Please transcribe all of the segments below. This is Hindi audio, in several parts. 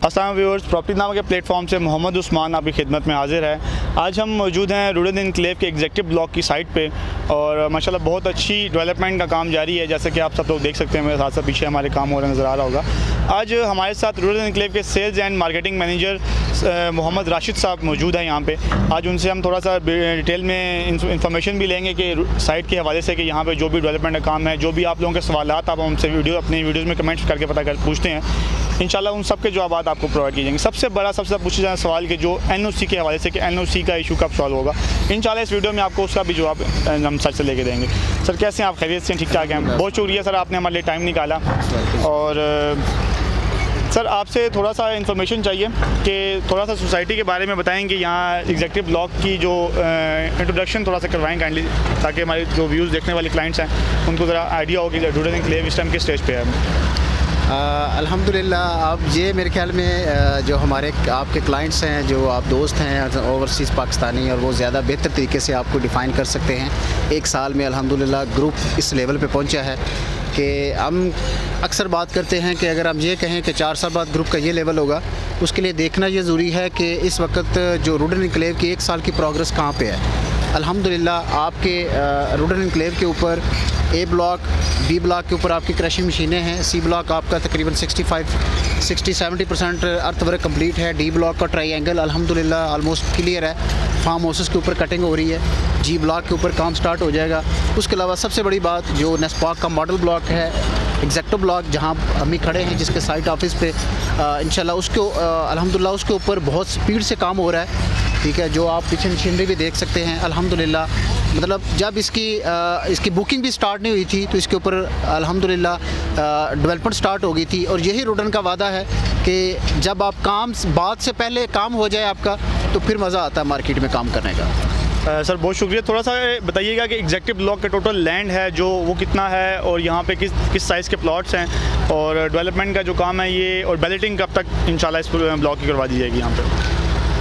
अस्सलाम व्यूअर्स, प्रॉपर्टी नामा के प्लेटफॉर्म से मोहम्मद उस्मान आपकी खिदमत में हाजिर है। आज हम मौजूद हैं रुडन इनक्लेव के एग्जेक्टिव ब्लॉक की साइट पे और माशाल्लाह बहुत अच्छी डेवलपमेंट का काम जारी है, जैसे कि आप सब लोग देख सकते हैं। मेरे साथ साथ पीछे हमारे काम हो रहा नज़र आ रहा होगा। आज हमारे साथ रुडन इनक्लेव के sales and marketing manager Mohammad Rashid sahab मौजूद हैं यहाँ पे। आज उनसे हम थोड़ा सा डिटेल में इंफॉर्मेशन भी लेंगे कि साइट के हवाले से कि यहाँ पे जो भी डेवलपमेंट का काम है, जो भी आप लोगों के सवालात आप हमसे अपनी वीडियोज़ में कमेंट्स करके पूछते हैं, इंशाल्लाह उन सब के जवाब आपको प्रोवाइड किए जाएंगे। सबसे पूछे जाने सवाल के जो एनओसी के हवाले से कि एनओसी का इशू कब सॉल्व होगा, इंशाल्लाह इस वीडियो में आपको उसका भी जवाब हम सर से लेके देंगे। सर कैसे हैं आप? खैरियत से? ठीक ठाक हैं? बहुत शुक्रिया सर, आपने हमारे लिए टाइम निकाला। और सर आपसे थोड़ा सा इन्फॉर्मेशन चाहिए कि थोड़ा सा सोसाइटी के बारे में बताएंगे, यहाँ एग्जेक्टिव ब्लॉक की जो इंट्रोडक्शन थोड़ा सा करवाएं काइंडली, ताकि हमारे जो व्यूज़ देखने वाले क्लाइंट्स हैं उनको ज़रा आइडिया हो कि रुडन इनक्लेव इस टाइम किस स्टेज पे है। अल्हम्दुलिल्लाह, अब ये मेरे ख्याल में जो हमारे आपके क्लाइंट्स हैं, जो आप दोस्त हैं ओवरसीज़ पाकिस्तानी, और वो ज़्यादा बेहतर तरीके से आपको डिफ़ाइन कर सकते हैं। एक साल में अल्हम्दुलिल्लाह ग्रुप इस लेवल पे पहुंचा है कि हम अक्सर बात करते हैं कि अगर हम ये कहें कि 4 साल बाद ग्रुप का ये लेवल होगा, उसके लिए देखना ये ज़रूरी है कि इस वक्त जो रुडन इनक्लेव की 1 साल की प्रोग्रेस कहाँ पे है। अल्हम्दुलिल्लाह आपके रुडन इनक्लेव के ऊपर ए ब्लॉक, बी ब्लॉक के ऊपर आपकी क्रशिंग मशीनें हैं। सी ब्लॉक आपका तकरीबन 60-70% अर्थवर्क कंप्लीट है। डी ब्लॉक का ट्रायंगल अल्हम्दुलिल्लाह ऑलमोस्ट क्लियर है। फार्म हाउसेस के ऊपर कटिंग हो रही है। जी ब्लॉक के ऊपर काम स्टार्ट हो जाएगा। उसके अलावा सबसे बड़ी बात जो नेस्पाक का मॉडल ब्लॉक है, एग्जेक्टिव ब्लॉक जहाँ हम खड़े हैं जिसके साइट ऑफिस पे, इंशाल्लाह उसको अल्हम्दुलिल्लाह उसके ऊपर बहुत स्पीड से काम हो रहा है। ठीक है, जो आप पीछे मशीनरी भी देख सकते हैं अल्हम्दुलिल्लाह। मतलब जब इसकी बुकिंग भी स्टार्ट नहीं हुई थी तो इसके ऊपर अल्हम्दुलिल्लाह डेवलपमेंट स्टार्ट हो गई थी। और यही रुडन का वादा है कि जब आप बात से पहले काम हो जाए आपका, तो फिर मज़ा आता है मार्केट में काम करने का। सर बहुत शुक्रिया। थोड़ा सा बताइएगा कि एग्जेक्टिव ब्लॉक का टोटल लैंड है जो वो कितना है, और यहाँ पे किस साइज़ के प्लॉट्स हैं, और डेवलपमेंट का जो काम है ये, और बैलेटिंग कब तक इंशाल्लाह इस ब्लॉक की करवा दी जाएगी यहाँ पे?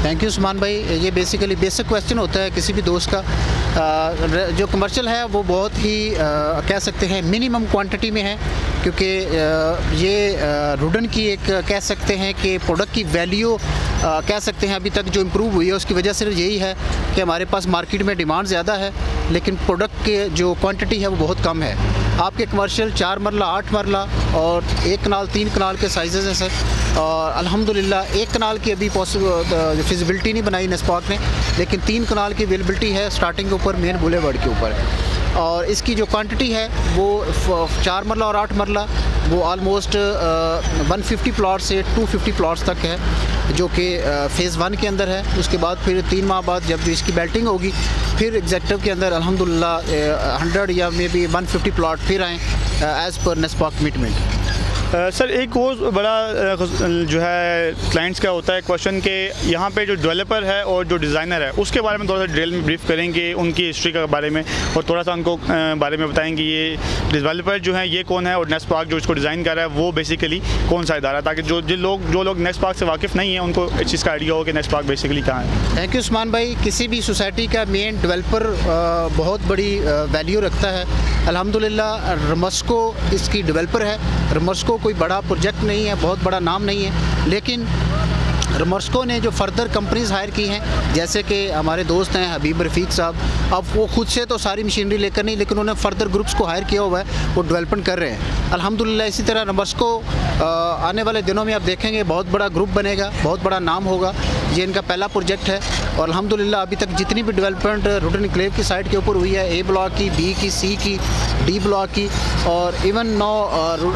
थैंक यू उस्मान भाई। ये बेसिकली बेसिक क्वेश्चन होता है किसी भी दोस्त का। जो कमर्शियल है वो बहुत ही कह सकते हैं मिनिमम क्वांटिटी में है, क्योंकि ये रुडन की एक कह सकते हैं कि प्रोडक्ट की वैल्यू कह सकते हैं अभी तक जो इम्प्रूव हुई है उसकी वजह सिर्फ यही है कि हमारे पास मार्केट में डिमांड ज़्यादा है, लेकिन प्रोडक्ट के जो क्वांटिटी है वो बहुत कम है। आपके कमर्शियल 4 मरला, 8 मरला और 1 कनाल, 3 कनाल के साइजेज़ हैं सर। और अल्हम्दुलिल्लाह 1 कनाल की अभी फिजिबिलिटी नहीं बनाई नेस्पाक ने, लेकिन 3 कनाल की अवेलेबिलिटी है स्टार्टिंग के ऊपर, मेन बुलेवर्ड के ऊपर। और इसकी जो क्वांटिटी है वो 4 मरला और 8 मरला वो ऑलमोस्ट 150 प्लॉट से 250 प्लॉट्स तक है, जो कि फ़ेज़ 1 के अंदर है। उसके बाद फिर 3 माह बाद जब इसकी बेल्टिंग होगी, फिर एग्जेक्टिव के अंदर अल्हम्दुलिल्लाह 100 या मे बी 150 प्लॉट फिर आएँ as per NESPAK commitment. Sir एक और बड़ा जो है क्लाइंट्स का होता है क्वेश्चन कि यहाँ पे जो डेवलपर है और जो डिज़ाइनर है उसके बारे में थोड़ा सा डिटेल में ब्रीफ करेंगे, उनकी हिस्ट्री के बारे में, और थोड़ा सा उनको बारे में बताएंगे ये डेवलपर जो है ये कौन है, और नेस्पाक जो इसको डिज़ाइन कर रहा है वो बेसिकली कौन सा इदारा है, ताकि जो लोग नेस्पाक से वाकिफ़ नहीं है उनको इस चीज़ का आइडिया हो कि नेस्पाक बेसिकली कहाँ है। थैंक यू उस्मान भाई। किसी भी सोसाइटी का मेन डेवलपर बहुत बड़ी वैल्यू रखता है। अल्हम्दुलिल्लाह रमस्को इसकी डेवलपर है। रमस्को कोई बड़ा प्रोजेक्ट नहीं है, बहुत बड़ा नाम नहीं है, लेकिन रमस्को ने जो फर्दर कंपनीज़ हायर की हैं, जैसे कि हमारे दोस्त हैं हबीब रफ़ीक साहब, अब वो खुद से तो सारी मशीनरी लेकर नहीं, लेकिन उन्होंने फर्दर ग्रुप्स को हायर किया हुआ है, वो डेवलपमेंट कर रहे हैं अल्हम्दुलिल्लाह। इसी तरह रमस्को आने वाले दिनों में आप देखेंगे बहुत बड़ा ग्रुप बनेगा, बहुत बड़ा नाम होगा। ये इनका पहला प्रोजेक्ट है, और अल्हम्दुलिल्लाह अभी तक जितनी भी डेवलपमेंट रुडन इनक्लेव की साइट के ऊपर हुई है, ए ब्लॉक की, बी की, सी की, डी ब्लॉक की, और इवन 9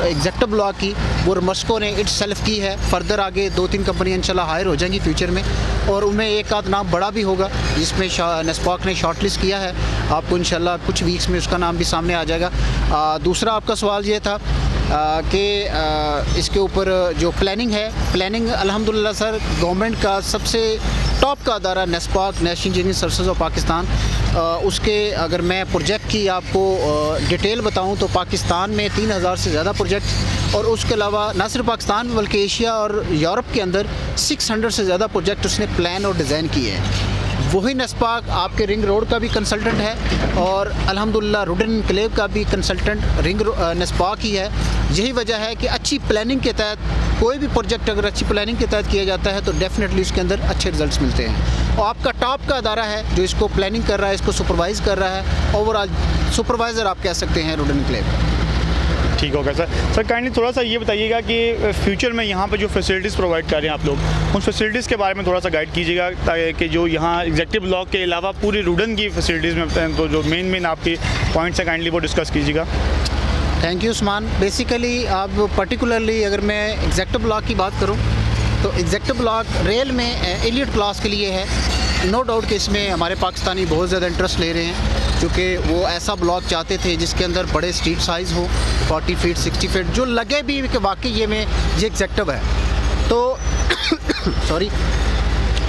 एग्जेक्टिव ब्लॉक की, वो रमस्को ने इट्स सेल्फ की है। फर्दर आगे 2-3 कंपनियाँ इंशाल्लाह हायर हो जाएंगी फ्यूचर में, और उनमें एक आध नाम बड़ा भी होगा जिसमें नेस्पाक ने शॉर्टलिस्ट किया है। आपको इंशाल्लाह कुछ वीक्स में उसका नाम भी सामने आ जाएगा। दूसरा आपका सवाल ये था कि इसके ऊपर जो प्लानिंग है, प्लानिंग अल्हम्दुलिल्लाह सर गवर्नमेंट का सबसे टॉप का अदारा NESPAK, national engineering services of Pakistan, उसके अगर मैं प्रोजेक्ट की आपको डिटेल बताऊं तो पाकिस्तान में 3000 से ज़्यादा प्रोजेक्ट, और उसके अलावा न सिर्फ पाकिस्तान में बल्कि एशिया और यूरोप के अंदर 600 से ज़्यादा प्रोजेक्ट उसने प्लान और डिज़ाइन किए हैं। वही नेस्पाक आपके रिंग रोड का भी कंसल्टेंट है, और अल्हम्दुलिल्लाह रुडन इनक्लेव का भी कंसल्टेंट नेस्पाक ही है। यही वजह है कि अच्छी प्लानिंग के तहत कोई भी प्रोजेक्ट अगर अच्छी प्लानिंग के तहत किया जाता है तो डेफिनेटली उसके अंदर अच्छे रिजल्ट्स मिलते हैं। और आपका टॉप का अदारा है जो इसको प्लानिंग कर रहा है, इसको सुपरवाइज़ कर रहा है, ओवरऑल सुपरवाइज़र आप कह सकते हैं रुडन एन्क्लेव। ठीक होगा सर। सर काइंडली थोड़ा सा ये बताइएगा कि फ्यूचर में यहाँ पर जो फैसिलिटीज़ प्रोवाइड कर रहे हैं आप लोग, उन फैसिलिटीज़ के बारे में थोड़ा सा गाइड कीजिएगा, ताकि जो यहाँ एग्जेक्टिव ब्लॉक के अलावा पूरी रुडन की फैसिलिटीज़ में तो जो मेन आपके पॉइंट्स हैं काइंडली वो डिस्कस कीजिएगा। Thank you Usman. बेसिकली आप पर्टिकुलरली अगर मैं एग्जेक्टिव ब्लॉक की बात करूँ तो एग्जेक्टिव ब्लॉक रेल में एलिट क्लास के लिए है। नो डाउट कि इसमें हमारे पाकिस्तानी बहुत ज़्यादा इंटरेस्ट ले रहे हैं, क्योंकि वो ऐसा ब्लॉक चाहते थे जिसके अंदर बड़े स्ट्रीट साइज़ हो, 40 फीट 60 फीट, जो लगे भी कि वाकई ये एग्जेक्टिव है। तो सॉरी,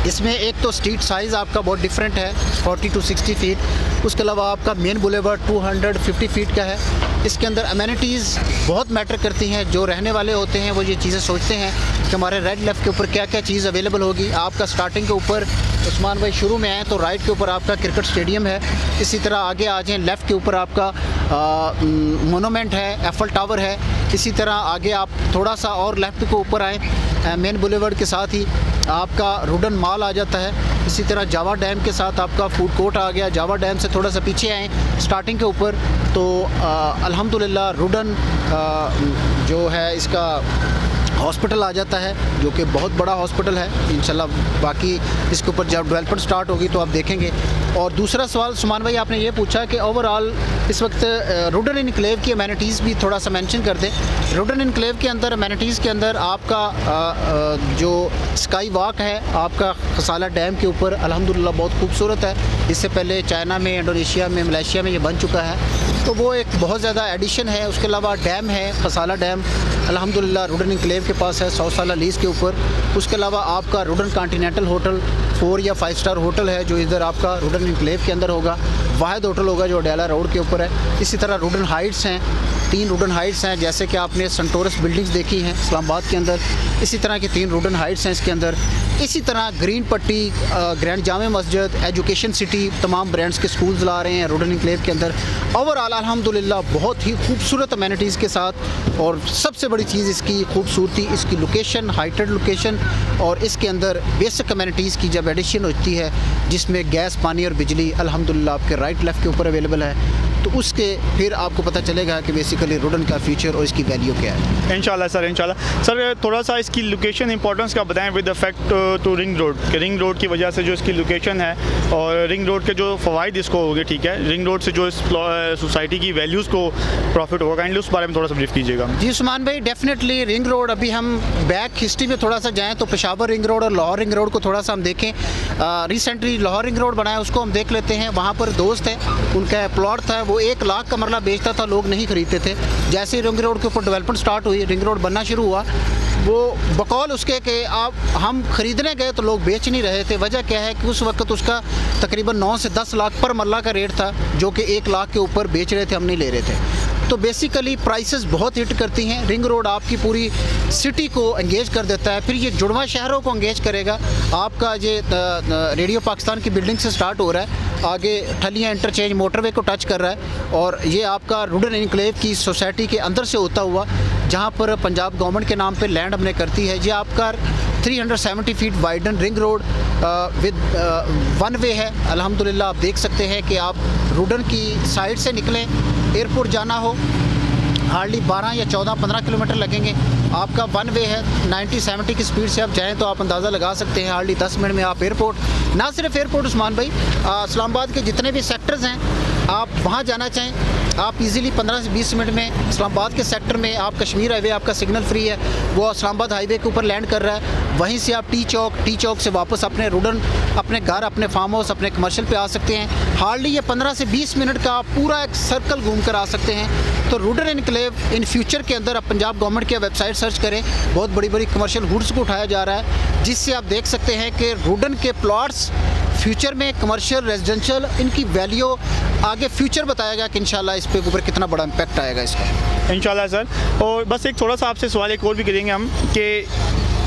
इसमें एक तो स्ट्रीट साइज़ आपका बहुत डिफरेंट है 40 टू 60 फीट। उसके अलावा आपका मेन बुलेवर्ड 250 फीट का है। इसके अंदर अमेनिटीज़ बहुत मैटर करती हैं। जो रहने वाले होते हैं वो ये चीज़ें सोचते हैं कि हमारे राइट लेफ़्ट के ऊपर क्या क्या चीज़ अवेलेबल होगी। आपका स्टार्टिंग के ऊपर उस्मान भाई शुरू में आए तो राइट के ऊपर आपका क्रिकेट स्टेडियम है। इसी तरह आगे आ जाएँ, लेफ़्ट के ऊपर आपका मोनूमेंट है, एफल टावर है। इसी तरह आगे आप थोड़ा सा और लेफ़्ट के ऊपर आएँ, मेन बुलेवर्ड के साथ ही आपका रुडन मॉल आ जाता है। इसी तरह जावा डैम के साथ आपका फूड कोर्ट आ गया। जावा डैम से थोड़ा सा पीछे आए स्टार्टिंग के ऊपर तो अल्हम्दुलिल्लाह रुडन जो है इसका हॉस्पिटल आ जाता है, जो कि बहुत बड़ा हॉस्पिटल है। इंशाल्लाह बाकी इसके ऊपर जब डेवलपमेंट स्टार्ट होगी तो आप देखेंगे। और दूसरा सवाल सुमान भाई आपने ये पूछा कि ओवरऑल इस वक्त रुडन एन्क्लेव की अमेनिटीज़ भी थोड़ा सा मेंशन कर दें। रुडन एन्क्लेव के अंदर अमेनिटीज़ के अंदर आपका जो स्काई वॉक है आपका खसाला डैम के ऊपर अल्हम्दुलिल्लाह बहुत खूबसूरत है। इससे पहले चाइना में, इंडोनेशिया में, मलेशिया में ये बन चुका है, तो वो एक बहुत ज़्यादा एडिशन है। उसके अलावा डैम है खसाला डैम, अल्हम्दुलिल्लाह रुडन एन्क्लेव के पास है 100 साल लीज़ के ऊपर। उसके अलावा आपका रुडन कॉन्टिनेंटल होटल 4 या 5 स्टार होटल है जो इधर आपका रुडन एन्क्लेव के अंदर होगा। वाहिद होटल होगा जो अडेला रोड के ऊपर है। इसी तरह रुडन हाइट्स हैं, 3 रुडन हाइट्स हैं, जैसे कि आपने सेंटोरस बिल्डिंग्स देखी हैं इस्लामाबाद के अंदर। इसी तरह की 3 रुडन हाइट्स हैं इसके अंदर। इसी तरह ग्रीन पट्टी, ग्रैंड जामे मस्जिद, एजुकेशन सिटी, तमाम ब्रांड्स के स्कूल्स ला रहे हैं रुडन एन्क्लेव के अंदर। ओवरऑल अल्हम्दुलिल्लाह बहुत ही खूबसूरत अमेनिटीज़ के साथ। और सबसे बड़ी चीज़ इसकी खूबसूरती, इसकी लोकेशन, हाइटेड लोकेशन, और इसके अंदर बेसिक अमेनिटीज़ की जब एडिशन होती है जिसमें गैस, पानी और बिजली अल्हम्दुलिल्लाह आपके राइट लेफ़्ट के ऊपर अवेलेबल है, तो उसके फिर आपको पता चलेगा कि बेसिकली रुडन का फ्यूचर और इसकी वैल्यू क्या है। इंशाल्लाह सर, इंशाल्लाह सर। थोड़ा सा इसकी लोकेशन इंपॉर्टेंस का बताएं with effect to ring road, कि रिंग रोड की वजह से जो इसकी लोकेशन है और रिंग रोड के जो फ़वाइद इसको होंगे, ठीक है, रिंग रोड से जो इस सोसाइटी की वैल्यूज़ को प्रॉफिट होगा, काइंडली उस बारे में थोड़ा सा ब्रीफ कीजिएगा। जी उस्मान भाई, डेफिनेटली रिंग रोड, अभी हम बैक हिस्ट्री में थोड़ा सा जाएँ तो पेशावर रिंग रोड और लाहौर रिंग रोड को थोड़ा सा हम देखें। रिसेंटली लाहौर रिंग रोड बनाया, उसको हम देख लेते हैं। वहाँ पर दोस्त है, उनका प्लॉट था, वो 1 लाख का मरला बेचता था, लोग नहीं खरीदते थे। जैसे ही रिंग रोड के ऊपर डेवलपमेंट स्टार्ट हुई, रिंग रोड बनना शुरू हुआ, वो बकौल उसके कि आप हम ख़रीदने गए तो लोग बेच नहीं रहे थे। वजह क्या है कि उस वक्त उसका तकरीबन 9 से 10 लाख पर मरला का रेट था, जो कि 1 लाख के ऊपर बेच रहे थे, हम नहीं ले रहे थे। तो बेसिकली प्राइसेस बहुत हिट करती हैं। रिंग रोड आपकी पूरी सिटी को एंगेज कर देता है, फिर ये जुड़वा शहरों को एंगेज करेगा। आपका ये रेडियो पाकिस्तान की बिल्डिंग से स्टार्ट हो रहा है, आगे ठलियाँ इंटरचेंज मोटरवे को टच कर रहा है, और ये आपका रुडन एन्क्लेव की सोसाइटी के अंदर से होता हुआ, जहाँ पर पंजाब गवर्नमेंट के नाम पे लैंड हमने करती है। ये आपका 370 feet widen ring road with 1 वे है। अल्हम्दुलिल्लाह आप देख सकते हैं कि आप रुडन की साइड से निकलें, एयरपोर्ट जाना हो, हार्डली 12 या 14-15 किलोमीटर लगेंगे। आपका 1 वे है, 90-70 की स्पीड से आप जाएं तो आप अंदाज़ा लगा सकते हैं हार्डली 10 मिनट में आप एयरपोर्ट। ना सिर्फ एयरपोर्ट उस्मान भाई, इस्लामाबाद के जितने भी सेक्टर्स हैं, आप वहाँ जाना चाहें आप इजीली 15 से 20 मिनट में इस्लामाबाद के सेक्टर में। आप कश्मीर हाईवे आपका सिग्नल फ्री है, वो इस्लामाबाद हाईवे के ऊपर लैंड कर रहा है। वहीं से आप टी चौक से वापस अपने रुडन, अपने घर, अपने फार्म हाउस, अपने कमर्शियल पे आ सकते हैं। हार्डली ये 15 से 20 मिनट का आप पूरा एक सर्कल घूम कर आ सकते हैं। तो रुडन एन्क्लेव इन फ्यूचर के अंदर आप पंजाब गवर्नमेंट की वेबसाइट सर्च करें, बहुत बड़ी बड़ी कमर्शियल हुड्स को उठाया जा रहा है, जिससे आप देख सकते हैं कि रुडन के प्लॉट्स फ्यूचर में कमर्शियल, रेजिडेंशियल, इनकी वैल्यू आगे फ्यूचर बताएगा कि इंशाल्लाह इस पे ऊपर कितना बड़ा इम्पैक्ट आएगा इसका। इंशाल्लाह सर। और बस एक थोड़ा सा आपसे सवाल एक और भी करेंगे हम कि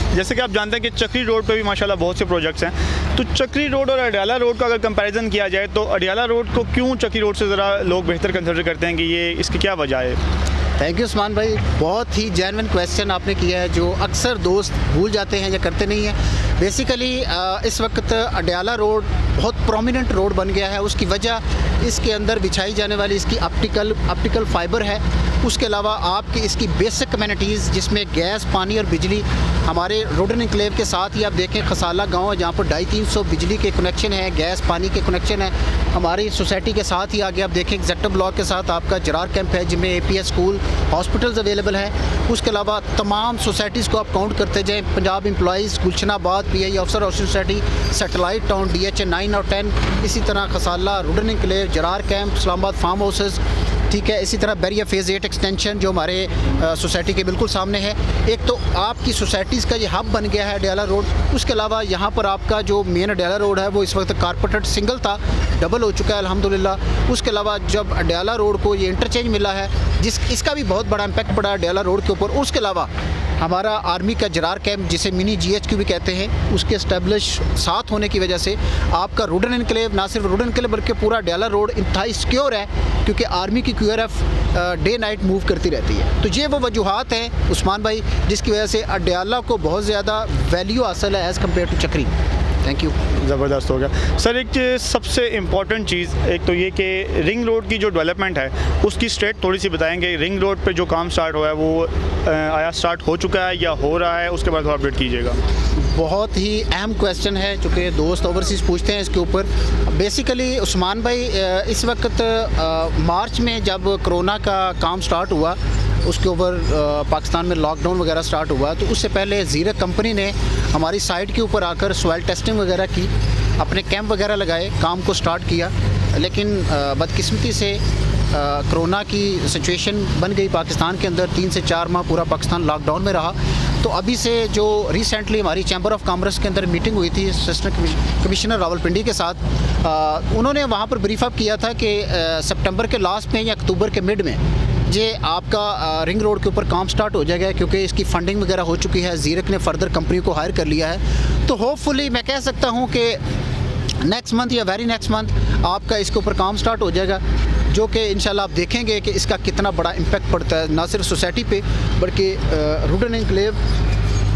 जैसे कि आप जानते हैं कि चक्री रोड पे भी माशाल्लाह बहुत से प्रोजेक्ट्स हैं, तो चक्री रोड और अडियाला रोड का अगर कंपैरिजन किया जाए तो अडियाला रोड को क्यों चक्री रोड से ज़रा लोग बेहतर कंसिडर करते हैं, कि ये इसकी क्या वजह है? थैंक यू उस्मान भाई, बहुत ही जेन्युइन क्वेश्चन आपने किया है जो अक्सर दोस्त भूल जाते हैं या करते नहीं हैं। बेसिकली इस वक्त अडयाला रोड बहुत प्रोमिनेंट रोड बन गया है। उसकी वजह इसके अंदर बिछाई जाने वाली इसकी ऑप्टिकल फाइबर है। उसके अलावा आपकी इसकी बेसिक कम्युनिटीज़ जिसमें गैस, पानी और बिजली, हमारे रोडन एनक्लेव के साथ ही आप देखें खसाला गांव है जहाँ पर 250-300 बिजली के कनेक्शन है, गैस पानी के कनेक्शन है। हमारी सोसाइटी के साथ ही आगे आप देखें एग्जेक्टिव ब्लॉक के साथ आपका जरार कैंप है जिनमें APS स्कूल, हॉस्पिटल्स अवेलेबल हैं। उसके अलावा तमाम सोसाइटीज़ को आप काउंट करते जाएँ, Punjab employees, Gulshanabad PI officer housing society, satellite town DHA 9 और 10, इसी तरह Khasala, Rodan enclave, Zarar camp, Islamabad farm houses, ठीक है। इसी तरह बैरिया फेज़ 8 एक्सटेंशन जो हमारे सोसाइटी के बिल्कुल सामने है। एक तो आपकी सोसाइटीज़ का ये हब बन गया है अडयाला रोड। उसके अलावा यहाँ पर आपका जो मेन अडयाला रोड है वो इस वक्त कारपेटेड सिंगल था, डबल हो चुका है अल्हम्दुलिल्लाह। उसके अलावा जब अडयाला रोड को ये इंटरचेंज मिला है इसका भी बहुत बड़ा इम्पैक्ट पड़ा है अडयाला रोड के ऊपर। उसके अलावा हमारा आर्मी का जरार कैंप जिसे मिनी GHQ भी कहते हैं, उसके इस्टेब्लिश साथ होने की वजह से आपका रोडन एनक्लेव, ना सिर्फ रोडन एनक्लेव बल्कि पूरा अडयाला रोड इंतहाई सिक्योर है क्योंकि आर्मी की QRF डे नाइट मूव करती रहती है। तो ये वो वजूहात हैं उस्मान भाई जिसकी वजह से अडयाला को बहुत ज़्यादा वैल्यू हासिल है एज़ कम्पेयर टू चक्री। Thank you. ज़बरदस्त हो गया सर। एक सबसे इम्पॉर्टेंट चीज़ एक तो ये कि रिंग रोड की जो डेवलपमेंट है उसकी स्टेट थोड़ी सी बताएंगे। रिंग रोड पे जो काम स्टार्ट हुआ है वो आया स्टार्ट हो चुका है या हो रहा है, उसके बाद थोड़ा अपडेट कीजिएगा। बहुत ही अहम क्वेश्चन है चूँकि दोस्त ओवरसीज़ पूछते हैं इसके ऊपर। बेसिकली उस्मान भाई इस वक्त मार्च में जब कोरोना का काम स्टार्ट हुआ उसके ऊपर पाकिस्तान में लॉकडाउन वगैरह स्टार्ट हुआ तो उससे पहले ज़ीरक कंपनी ने हमारी साइट के ऊपर आकर सॉइल टेस्टिंग वगैरह की, अपने कैंप वगैरह लगाए, काम को स्टार्ट किया। लेकिन बदकिस्मती से कोरोना की सिचुएशन बन गई पाकिस्तान के अंदर। 3 से 4 माह पूरा पाकिस्तान लॉकडाउन में रहा। तो अभी से जो रिसेंटली हमारी चैम्बर ऑफ कॉमर्स के अंदर मीटिंग हुई थी असिस्टेंट कमिश्नर रावलपिंडी के साथ, उन्होंने वहाँ पर ब्रीफ अप किया था कि सितंबर के लास्ट में या अक्टूबर के मिड में ये आपका रिंग रोड के ऊपर काम स्टार्ट हो जाएगा क्योंकि इसकी फंडिंग वगैरह हो चुकी है। ज़ीरक ने फर्दर कंपनी को हायर कर लिया है। तो होपफुली मैं कह सकता हूँ कि नेक्स्ट मंथ या वेरी नेक्स्ट मंथ आपका इसके ऊपर काम स्टार्ट हो जाएगा जो कि इंशाल्लाह आप देखेंगे कि इसका कितना बड़ा इम्पैक्ट पड़ता है ना सिर्फ सोसाइटी पे बल्कि रोडन एनक्लेव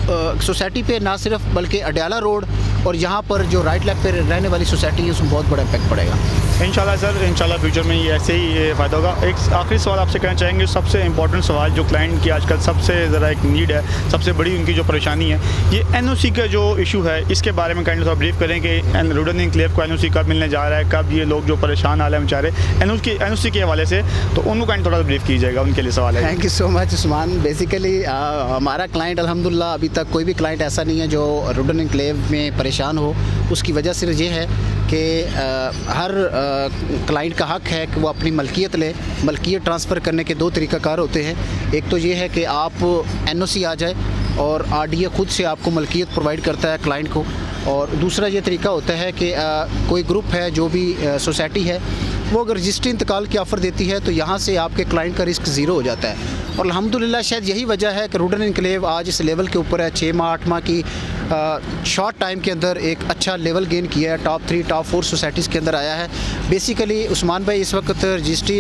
सोसाइटी पे, ना सिर्फ बल्कि अडयाला रोड और यहाँ पर जो राइट लेफ्ट पे रहने वाली सोसाइटी है उसमें बहुत बड़ा इम्पैक्ट पड़ेगा। इंशाल्लाह सर, इंशाल्लाह फ्यूचर में ये ऐसे ही फ़ायदा होगा। एक आखिरी सवाल आपसे कहना चाहेंगे, सबसे इंपॉर्टेंट सवाल जो क्लाइंट की आजकल सबसे ज़रा एक नीड है, सबसे बड़ी उनकी जो परेशानी है, ये NOC का जो इशू है इसके बारे में काइंडली थोड़ा ब्रीफ करें कि रोडन एनक्लेव को NOC कब मिलने जा रहा है, कब ये लोग जो परेशान हाल है बेचारे NOC के हवाले से, तो उनको काइंड थोड़ा ब्रीफ कीजिएगा, उनके लिए सवाल है। Thank you so much Usman. Basically हमारा क्लाइंट अल्हम्दुलिल्लाह अभी तक कोई भी क्लाइंट ऐसा नहीं है जो रोडन एनक्लेव में परेशान हो। उसकी वजह सिर्फ ये है कि हर क्लाइंट का हक है कि वो अपनी मलकियत ले। मलकियत ट्रांसफ़र करने के 2 तरीक़ाकार होते हैं। एक तो ये है कि आप NOC आ जाए और RDA खुद से आपको मलकियत प्रोवाइड करता है क्लाइंट को, और दूसरा ये तरीका होता है कि कोई ग्रुप है जो भी सोसाइटी है वो अगर रजिस्ट्री इंतकाल की ऑफ़र देती है तो यहाँ से आपके क्लाइंट का रिस्क ज़ीरो हो जाता है। और अल्हम्दुलिल्लाह शायद यही वजह है कि रोडन एनक्लेव आज इस लेवल के ऊपर है। 6 माह 8 माह की शॉर्ट टाइम के अंदर एक अच्छा लेवल गेन किया है, टॉप 3 टॉप 4 सोसाइटीज़ के अंदर आया है। बेसिकली उस्मान भाई इस वक्त रजिस्ट्री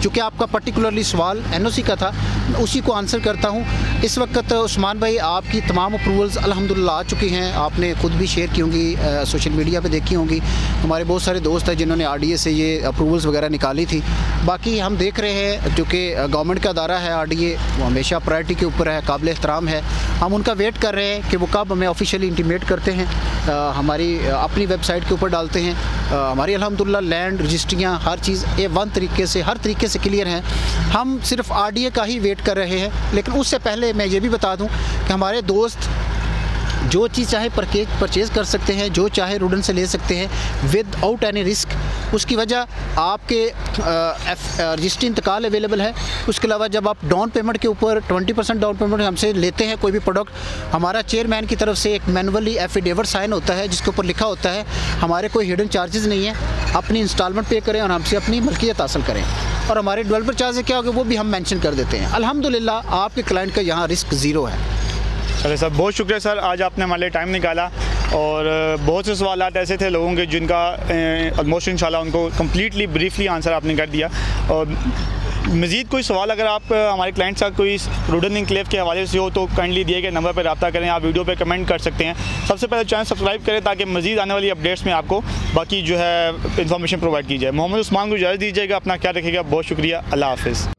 चूँकि आपका पर्टिकुलरली सवाल NOC का था, उसी को आंसर करता हूँ। इस वक्त उस्मान भाई आपकी तमाम अप्रूवल्स अल्हम्दुलिल्लाह आ चुकी हैं। आपने खुद भी शेयर की होंगी, सोशल मीडिया पे देखी होंगी। हमारे बहुत सारे दोस्त हैं जिन्होंने RDA से ये अप्रूवल्स वगैरह निकाली थी। बाकी हम देख रहे हैं क्योंकि गवर्नमेंट का अदारा है RDA, वो हमेशा प्रायोरिटी के ऊपर है, काबिल एहतराम है। हम उनका वेट कर रहे हैं कि वो कब हमें ऑफिशियली इंटीमेट करते हैं, हमारी अपनी वेबसाइट के ऊपर डालते हैं। हमारी अल्हम्दुलिल्लाह लैंड रजिस्ट्रियाँ हर चीज़ A1 तरीके से हर तरीके से क्लियर हैं। हम सिर्फ RDA का ही वेट कर रहे हैं। लेकिन उससे पहले मैं ये भी बता दूं कि हमारे दोस्त जो चीज़ चाहे परचेज़ कर सकते हैं, जो चाहे रोडन से ले सकते हैं विदाउट एनी रिस्क। उसकी वजह आपके रजिस्ट्री इंतकाल अवेलेबल है। उसके अलावा जब आप डाउन पेमेंट के ऊपर 20% डाउन पेमेंट हमसे लेते हैं कोई भी प्रोडक्ट, हमारा चेयरमैन की तरफ से एक मैनुअली एफिडेविट साइन होता है जिसके ऊपर लिखा होता है हमारे कोई हिडन चार्जेस नहीं है, अपनी इंस्टॉलमेंट पे करें और हमसे अपनी मलकियत हासिल करें। और हमारे डेवलपर चार्जेस क्या होगा वो भी हम मेंशन कर देते हैं। अल्हम्दुलिल्लाह आपके क्लाइंट का यहाँ रिस्क ज़ीरो है। चलिए सर, बहुत शुक्रिया सर, आज आपने हमारे लिए टाइम निकाला। और बहुत से सवाल ऐसे थे लोगों के जिनका ऑलमोस्ट इंशाल्लाह उनको कम्प्लीटली ब्रीफली आंसर आपने कर दिया। और मज़ीद कोई सवाल अगर आप हमारे क्लाइंट का कोई रुडेन एनक्लेव के हवाले से हो तो काइंडली दिए गए नंबर पर रब्ता करें, आप वीडियो पे कमेंट कर सकते हैं। सबसे पहले चैनल सब्सक्राइब करें ताकि मज़ीद आने वाली अपडेट्स में आपको बाकी जो है इन्फॉर्मेशन प्रोवाइड की जाए। मोहम्मद उस्मान को इजाज़त दीजिएगा, अपना ख्याल रखिएगा, बहुत शुक्रिया, अल्लाह हाफ़िज़।